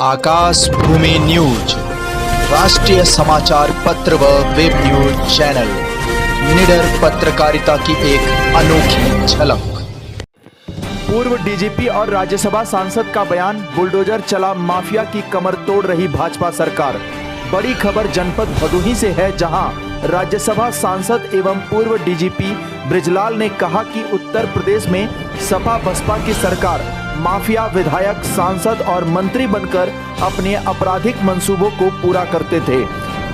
आकाश भूमि news राष्ट्रीय समाचार पत्र व वेब न्यूज चैनल निडर पत्रकारिता की एक अनोखी झलक। पूर्व डीजीपी और राज्यसभा सांसद का बयान, बुलडोजर चला माफिया की कमर तोड़ रही भाजपा सरकार। बड़ी खबर जनपद भदोही से है, जहां राज्यसभा सांसद एवं पूर्व डीजीपी बृजलाल ने कहा कि उत्तर प्रदेश में सपा बसपा की सरकार माफिया विधायक, सांसद और मंत्री बनकर अपने आपराधिक मंसूबों को पूरा करते थे।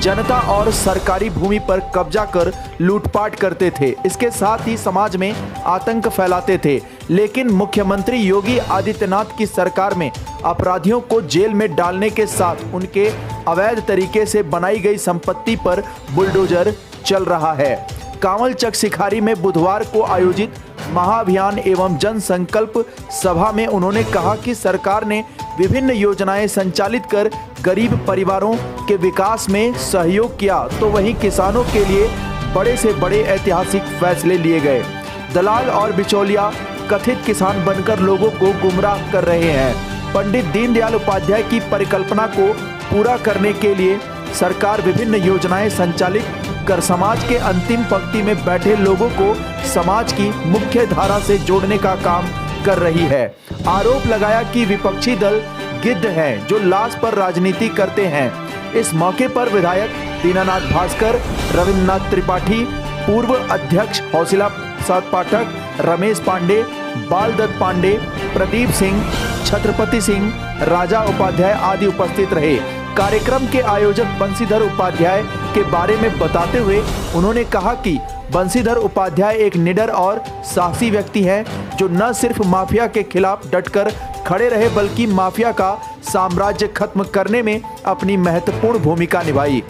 जनता और सरकारी भूमि पर कब्जा कर लूटपाट करते थे। इसके साथ ही समाज में आतंक फैलाते थे। लेकिन मुख्यमंत्री योगी आदित्यनाथ की सरकार में अपराधियों को जेल में डालने के साथ उनके अवैध तरीके से बनाई गई संपत्ति पर बुलडोजर चल रहा है। कांवलचक सिखारी में बुधवार को आयोजित महाअभियान एवं जन संकल्प सभा में उन्होंने कहा कि सरकार ने विभिन्न योजनाएं संचालित कर गरीब परिवारों के विकास में सहयोग किया, तो वहीं किसानों के लिए बड़े से बड़े ऐतिहासिक फैसले लिए गए। दलाल और बिचौलिया कथित किसान बनकर लोगों को गुमराह कर रहे हैं। पंडित दीनदयाल उपाध्याय की परिकल्पना को पूरा करने के लिए सरकार विभिन्न योजनाएं संचालित कर समाज के अंतिम पंक्ति में बैठे लोगों को समाज की मुख्य धारा से जोड़ने का काम कर रही है। आरोप लगाया कि विपक्षी दल गिद्ध हैं जो लाश पर राजनीति करते हैं। इस मौके पर विधायक दीनानाथ भास्कर, रविन्द्रनाथ त्रिपाठी, पूर्व अध्यक्ष हौसिला प्रसाद पाठक, रमेश पांडे, बाल दत्त पांडे, प्रदीप सिंह, छत्रपति सिंह, राजा उपाध्याय आदि उपस्थित रहे। कार्यक्रम के आयोजक बंशीधर उपाध्याय के बारे में बताते हुए उन्होंने कहा कि बंशीधर उपाध्याय एक निडर और साहसी व्यक्ति हैं, जो न सिर्फ माफिया के खिलाफ डटकर खड़े रहे बल्कि माफिया का साम्राज्य खत्म करने में अपनी महत्वपूर्ण भूमिका निभाई।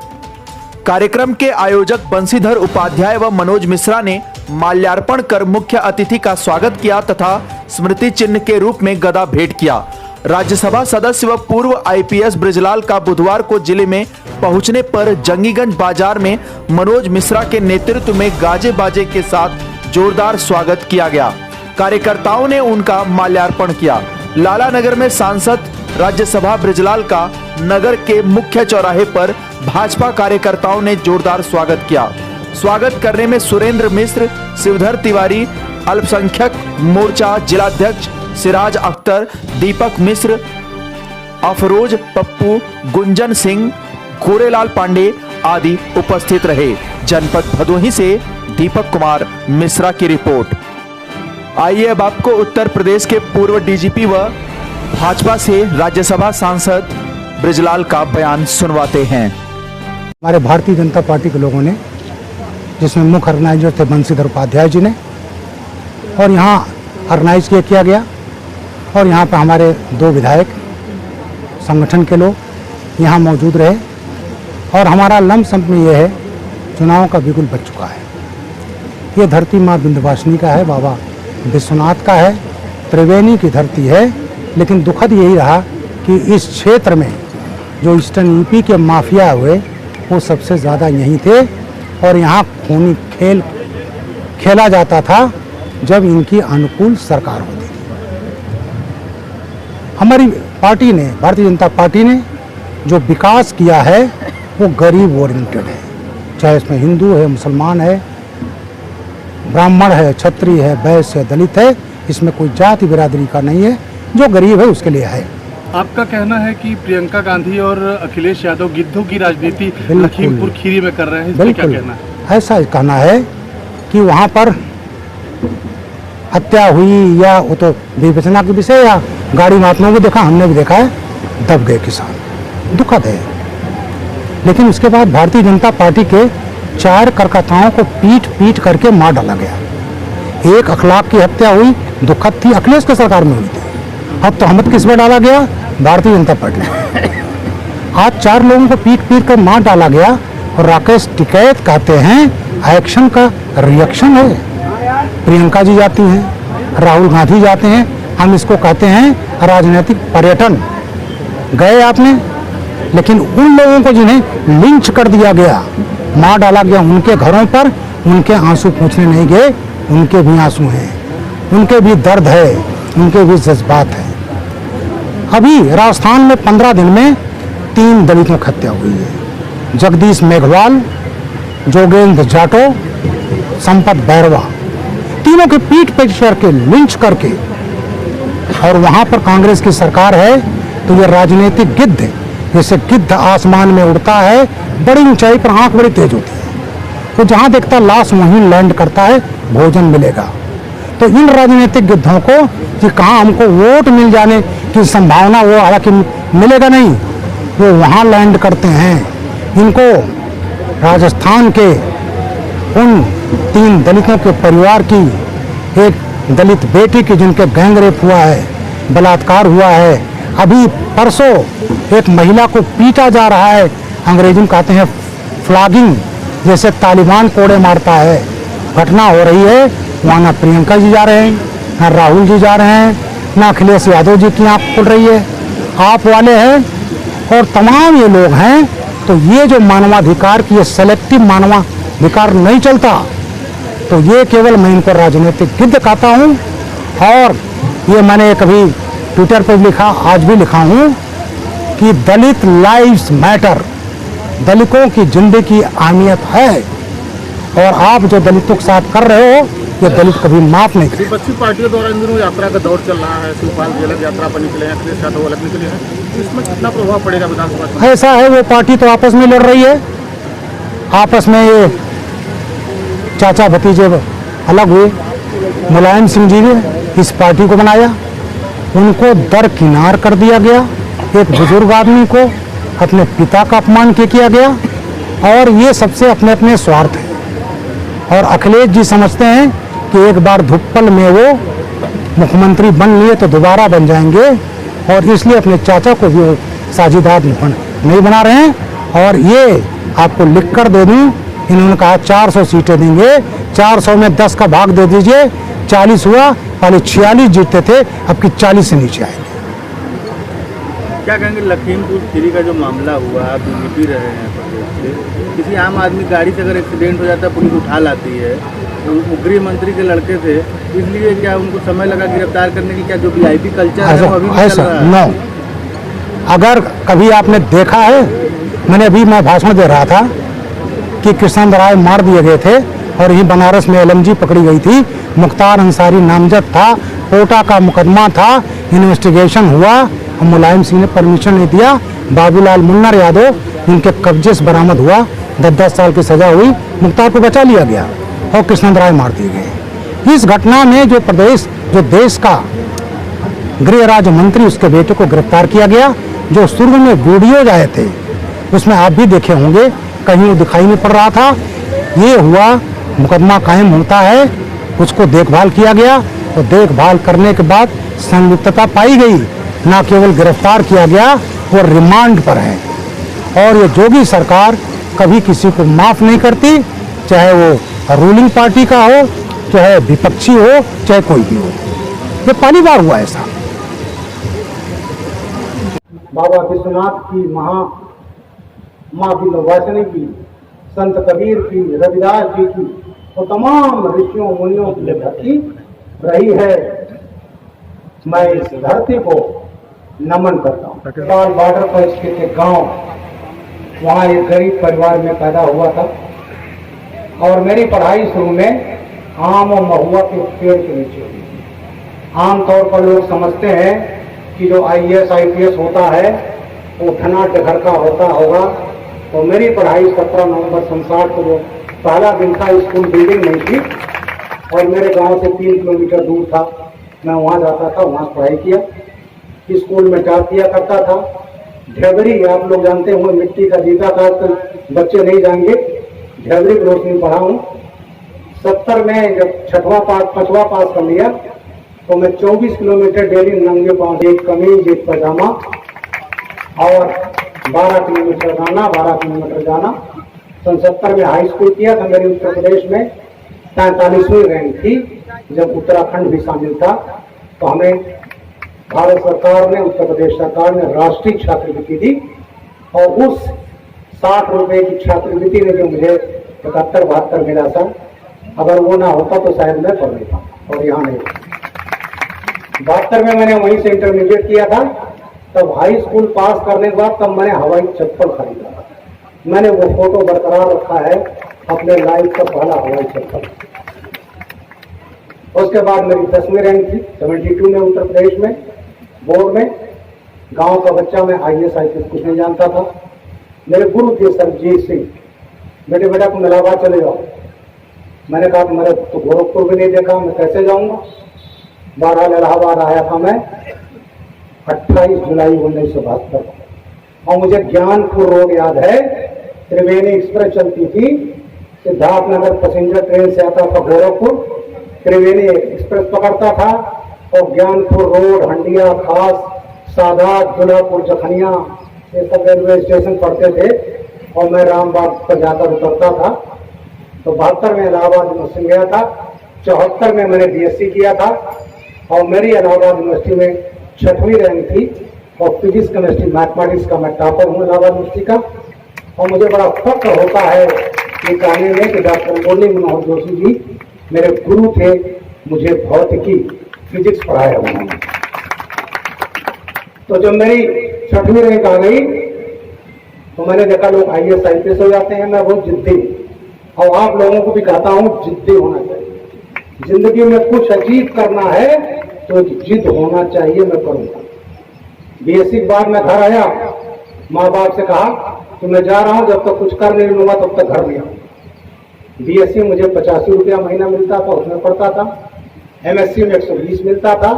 कार्यक्रम के आयोजक बंशीधर उपाध्याय व मनोज मिश्रा ने माल्यार्पण कर मुख्य अतिथि का स्वागत किया तथा स्मृति चिन्ह के रूप में गदा भेंट किया। राज्यसभा सदस्य व पूर्व आईपीएस बृजलाल का बुधवार को जिले में पहुंचने पर जंगीगंज बाजार में मनोज मिश्रा के नेतृत्व में गाजे बाजे के साथ जोरदार स्वागत किया गया। कार्यकर्ताओं ने उनका माल्यार्पण किया। लाला नगर में सांसद राज्यसभा बृजलाल का नगर के मुख्य चौराहे पर भाजपा कार्यकर्ताओं ने जोरदार स्वागत किया। स्वागत करने में सुरेंद्र मिश्र, शिवधर तिवारी, अल्पसंख्यक मोर्चा जिलाध्यक्ष सिराज अख्तर, दीपक मिश्र, अफरोज पप्पू, गुंजन सिंह, गोरेलाल पांडे आदि उपस्थित रहे। जनपद भदोही से दीपक कुमार मिश्रा की रिपोर्ट। आइए अब आपको उत्तर प्रदेश के पूर्व डीजीपी व भाजपा से राज्यसभा सांसद बृजलाल का बयान सुनवाते हैं। हमारे भारतीय जनता पार्टी के लोगों ने, जिसमें मुख्य ऑर्गेनाइजर थे बंशीधर उपाध्याय जी ने, और यहाँ ऑर्गेनाइज किया गया और यहाँ पर हमारे 2 विधायक संगठन के लोग यहाँ मौजूद रहे। और हमारा लमसम में ये है, चुनाव का बिल्कुल बच चुका है। ये धरती माँ विंध्यवासिनी का है, बाबा विश्वनाथ का है, त्रिवेणी की धरती है। लेकिन दुखद यही रहा कि इस क्षेत्र में जो ईस्टर्न यूपी के माफिया हुए वो सबसे ज़्यादा यहीं थे और यहाँ खूनी खेल खेला जाता था जब इनकी अनुकूल सरकार होती थी। हमारी पार्टी ने, भारतीय जनता पार्टी ने जो विकास किया है वो गरीब ओरिएंटेड है, चाहे इसमें हिंदू है, मुसलमान है, ब्राह्मण है, क्षत्रिय है, वैश्य है, दलित है, इसमें कोई जाति बिरादरी का नहीं है। जो गरीब है उसके लिए है। आपका कहना है कि प्रियंका गांधी और अखिलेश यादव गिद्धों की राजनीति लखीमपुर खीरी में कर रहे हैं, इसमें क्या कहना है? ऐसा कहना है कि वहाँ पर हत्या हुई या वो तो विवेचना के विषय, या गाड़ी महात्माओं को देखा, हमने भी देखा है, दब गए किसान, दुखद है। लेकिन उसके बाद भारतीय जनता पार्टी के 4 कार्यकर्ताओं को पीट पीट करके मार डाला गया। एक अखलाक की हत्या हुई, दुखद थी, अखिलेश की सरकार में हुई थी। अब तहमत किस पर डाला गया? भारतीय जनता पार्टी में। आज 4 लोगों को पीट पीट कर मार डाला गया और राकेश टिकैत कहते हैं एक्शन का रिएक्शन है। प्रियंका जी जाती हैं, राहुल गांधी जाते हैं, हम इसको कहते हैं राजनीतिक पर्यटन। गए आपने, लेकिन उन लोगों को जिन्हें लिंच कर दिया गया, मार डाला गया, उनके घरों पर उनके आंसू पूछने नहीं गए। उनके भी आंसू हैं, उनके भी दर्द है, उनके भी जज्बात हैं। अभी राजस्थान में 15 दिन में 3 दलितों की हत्या हुई है। जगदीश मेघवाल, जोगेंद्र जाटो, संपत बैरवा, तीनों के पीठ पे करके लिंच करके, और वहां पर कांग्रेस की सरकार है। तो ये राजनीतिक गिद्ध है, जैसे गिद्ध आसमान में उड़ता है, बड़ी ऊंचाई पर आंख बड़ी तेज होती है, तो जहां देखता लाश वहीं लैंड करता है, भोजन मिलेगा। तो इन राजनीतिक गिद्धों को कि कहाँ हमको वोट मिल जाने की संभावना, वो हालांकि मिलेगा नहीं, वो वहाँ लैंड करते हैं। इनको राजस्थान के उन 3 दलितों के परिवार की, एक दलित बेटी की जिनके गैंग रेप हुआ है, बलात्कार हुआ है, अभी परसों एक महिला को पीटा जा रहा है, अंग्रेजी में कहते हैं फ्लॉगिंग, जैसे तालिबान कोड़े मारता है, घटना हो रही है। वहाँ ना प्रियंका जी जा रहे हैं, ना राहुल जी जा रहे हैं, ना अखिलेश यादव जी की आंख खुल रही है, आप वाले हैं और तमाम ये लोग हैं। तो ये जो मानवाधिकार की, ये सेलेक्टिव मानवाधिकार नहीं चलता, तो ये केवल मैं इनको राजनीतिक गिद्ध कहता हूँ। और ये मैंने कभी ट्विटर पर लिखा, आज भी लिखा हूँ कि दलित लाइव्स मैटर, दलितों की जिंदगी की अहमियत है, और आप जो दलितों के साथ कर रहे हो, ये दलित कभी माफ नहीं करेंगे। विपक्षी पार्टियों द्वारा इन दिनों यात्रा का दौर चल रहा है, शिवपाल जी अलग यात्रा पर निकले हैं, अखिलेश यादव अलग निकले हैं, इसमें कितना प्रभाव पड़ेगा विधानसभा? ऐसा है, वो पार्टी तो आपस में लड़ रही है, आपस में ये चाचा भतीजे अलग हुए। मुलायम सिंह जी ने इस पार्टी को बनाया, उनको दरकिनार कर दिया गया, एक बुजुर्ग आदमी को अपने पिता का अपमान किया गया, और ये सबसे अपने अपने स्वार्थ है। और अखिलेश जी समझते हैं कि एक बार धुप्पल में वो मुख्यमंत्री बन लिए तो दोबारा बन जाएंगे, और इसलिए अपने चाचा को भी साझेदार नहीं बना रहे हैं। और ये आपको लिख कर दे दूं, इन्होंने कहा 400 सीटें देंगे, 400 में 10 का भाग दे दीजिए, 40 हुआ, पहले 46 जीतते थे, अब की 40 से नीचे आएंगे। क्या कहेंगे लखीमपुर खीरी का जो मामला हुआ, आप निपी रहे हैं प्रदेश से, किसी आम आदमी गाड़ी से अगर एक्सीडेंट हो जाता है पुलिस उठा लाती है, तो गृह मंत्री के लड़के थे, इसलिए क्या उनको समय लगा गिरफ्तार करने की? क्या जो वीआईपी कल्चर है वो अभी भी चल रहा है? नो, अगर कभी आपने देखा है, मैं भाषण दे रहा था कि कृष्ण राय मार दिए गए थे, और यही बनारस में LMG पकड़ी गई थी, मुख्तार अंसारी नामजद था, कोटा का मुकदमा था, इन्वेस्टिगेशन हुआ, मुलायम सिंह ने परमिशन नहीं दिया, बाबूलाल मुन्नर यादव इनके कब्जे से बरामद हुआ, 10-10 साल की सजा हुई, मुख्तार को बचा लिया गया और कृष्ण राय मार दिए गए। इस घटना में जो देश का गृह राज्य मंत्री, उसके बेटे को गिरफ्तार किया गया। जो शुरू में वीडियोज आए थे उसमें आप भी देखे होंगे, कहीं वो दिखाई नहीं पड़ रहा था। ये हुआ, मुकदमा कायम होता है, उसको देखभाल किया गया, तो देखभाल करने के बाद संलिप्तता पाई गई, ना केवल गिरफ्तार किया गया, वो रिमांड पर है। और ये जोगी सरकार कभी किसी को माफ नहीं करती, चाहे वो रूलिंग पार्टी का हो, चाहे विपक्षी हो, चाहे कोई भी हो। ये पहली बार हुआ ऐसा। बाबा विश्वनाथ की, माँ विंध्यवासिनी की, संत कबीर की, रविदास जी की, और तमाम ऋषियों मुनियों की धरती रही है। मैं इस धरती को नमन करता हूँ। नेपाल बॉर्डर पर स्थित एक गाँव, वहाँ एक गरीब परिवार में पैदा हुआ था, और मेरी पढ़ाई शुरू में आम और महुआ के पेड़ के नीचे हुई। आमतौर पर लोग समझते हैं कि जो IAS IPS होता है वो धनाढ़ घर का होता होगा। तो मेरी पढ़ाई 17 नवंबर 1960 को जो पहला दिन था, स्कूल बिल्डिंग नहीं थी, और मेरे गांव से 3 किलोमीटर दूर था। मैं वहाँ जाता था, वहाँ पढ़ाई किया, स्कूल में टॉप किया करता था। ढेबरी आप लोग जानते होंगे, मिट्टी का दीपा था, तो बच्चे नहीं जाएंगे, ढेबरी की रोशनी पढ़ा हूँ। 70 में जब 5वां पास कर लिया, तो मैं 24 किलोमीटर डेली नंगे पाँव, एक कमीज एक पैजामा, और 12 किलोमीटर जाना, 12 किलोमीटर जाना। 70 में हाई स्कूल किया था। मेरी उत्तर प्रदेश में 43वीं रैंक थी। जब उत्तराखंड भी शामिल था, तो हमें भारत सरकार ने, उत्तर प्रदेश सरकार ने राष्ट्रीय छात्रवृत्ति दी, और उस 60 रुपए की छात्रवृत्ति ने जो मुझे 71-72 मिला था, अगर वो ना होता तो शायद मैं पढ़ लेता, और यहाँ नहीं। 72 में मैंने वहीं से इंटरमीडिएट किया था, तब हाई स्कूल पास करने के बाद तब मैंने हवाई चप्पल खरीदा था। मैंने वो फोटो बरकरार रखा है, अपने लाइफ का पहला हवाई चप्पल। उसके बाद मेरी 10वीं रैंक थी 72 में उत्तर प्रदेश में बोर्ड में। गांव का बच्चा, मैं IAS IPS कुछ नहीं जानता था। मेरे गुरु थे सरजीत सिंह, बेटा तुम इलाहाबाद चले जाओ। मैंने कहा कि मैंने तो गोरखपुर भी नहीं देखा, मैं कैसे जाऊंगा। बहरहाल इलाहाबाद आया था मैं 28 जुलाई 1972 और मुझे ज्ञानपुर रोड याद है। त्रिवेणी एक्सप्रेस चलती थी, सिद्धार्थनगर पैसेंजर ट्रेन से आता था गोरखपुर, त्रिवेणी एक्सप्रेस पकड़ता था और ज्ञानपुर रोड, हंडिया, खास, सादात, दुल्हापुर, जखनिया, ये सब रेलवे स्टेशन पड़ते थे और मैं रामबाग पर जाकर उतरता था। तो 72 में इलाहाबाद यूनिवर्सिटी गया था, 74 में मैंने BSc किया था और मेरी इलाहाबाद यूनिवर्सिटी में 6वीं रैंक थी और फिजिक्स, केमिस्ट्री, मैथमेटिक्स का मैं टॉपर हूँ इलाहाबाद यूनिवर्सिटी का। और मुझे बड़ा फख्र होता है ये कहने में कि डॉक्टर मुरली मनोहर जोशी जी मेरे गुरु थे, मुझे भौतिकी, फिजिक्स पढ़ाया उन्होंने। तो जब मेरी 6वीं रैंक आ गई तो मैंने देखा लोग IAS IPS हो जाते हैं, मैं बहुत जिद्दी और आप लोगों को भी कहता हूँ जिद्दी होना चाहिए। जिंदगी में कुछ अचीव करना है तो जिद होना चाहिए, मैं करूंगा। BSc के बाद मैं घर आया, माँ बाप से कहा कि मैं जा रहा हूं, जब तक कुछ कर नहीं लूंगा तब तक घर नहीं आऊंगा। BSc मुझे 85 रुपया महीना मिलता था, उसमें पढ़ता था। MSc में 120 मिलता था।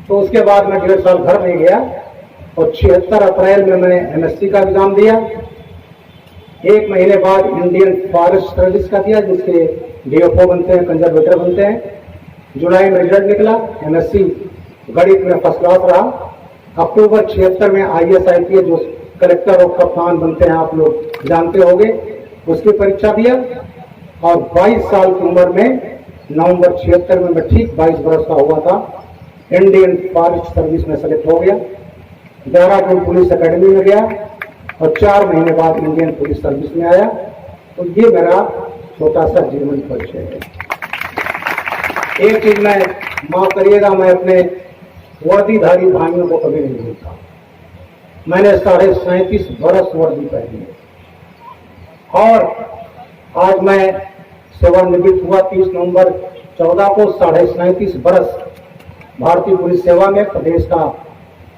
तो उसके बाद मैं 1.5 साल घर नहीं गया और 76 अप्रैल में मैंने MSc का एग्जाम दिया। 1 महीने बाद इंडियन फॉरेस्ट सर्विस का दिया, जिसके DFO बनते हैं, कंजर्वेटर बनते हैं। जुलाई में रिजल्ट निकला, MSc गणित में फर्स्ट क्लास रहा। अक्टूबर 76 में IAS IPS जो कलेक्टर और कप्तान बनते हैं, आप लोग जानते होंगे, उसकी परीक्षा दिया और 22 साल की उम्र में नवंबर 76 में मैं ठीक 22 बरस का हुआ था, इंडियन फॉरेस्ट सर्विस में सेलेक्ट हो गया। देहरादून पुलिस अकेडमी में गया और 4 महीने बाद इंडियन पुलिस सर्विस में आया। तो ये मेरा छोटा सा जीवन परिचय है। एक चीज मैं माफ करिएगा, मैं अपने वर्दीधारी भाइयों को कभी नहीं भूलता। मैंने 37.5 बरस वर्दी पहनी है और आज मैं सेवानिवृत्त हुआ 30 नवंबर 14 को। 37.5 बरस भारतीय पुलिस सेवा में प्रदेश का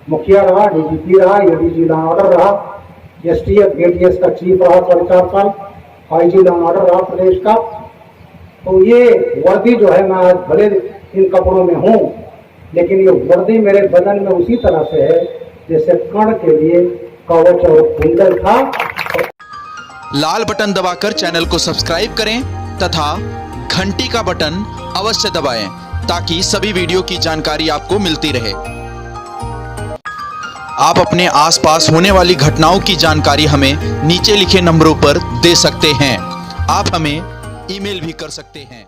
मुखिया रहा, DGP रहा, ADG लॉ एंड ऑर्डर रहा, STF ATS का चीफ रहा 4.5 साल, IG लॉ एंड ऑर्डर रहा प्रदेश का। तो ये वर्दी जो है, मैं आज भले इन कपड़ों में हूँ, लेकिन ये वर्दी मेरे बदन में उसी तरह से है जैसे कर्ण के लिए कवच और कुंडल था। लाल बटन दबाकर चैनल को सब्सक्राइब करें तथा घंटी का बटन अवश्य दबाएं ताकि सभी वीडियो की जानकारी आपको मिलती रहे। आप अपने आसपास होने वाली घटनाओं की जानकारी हमें नीचे लिखे नंबरों पर दे सकते हैं। आप हमें ईमेल भी कर सकते हैं।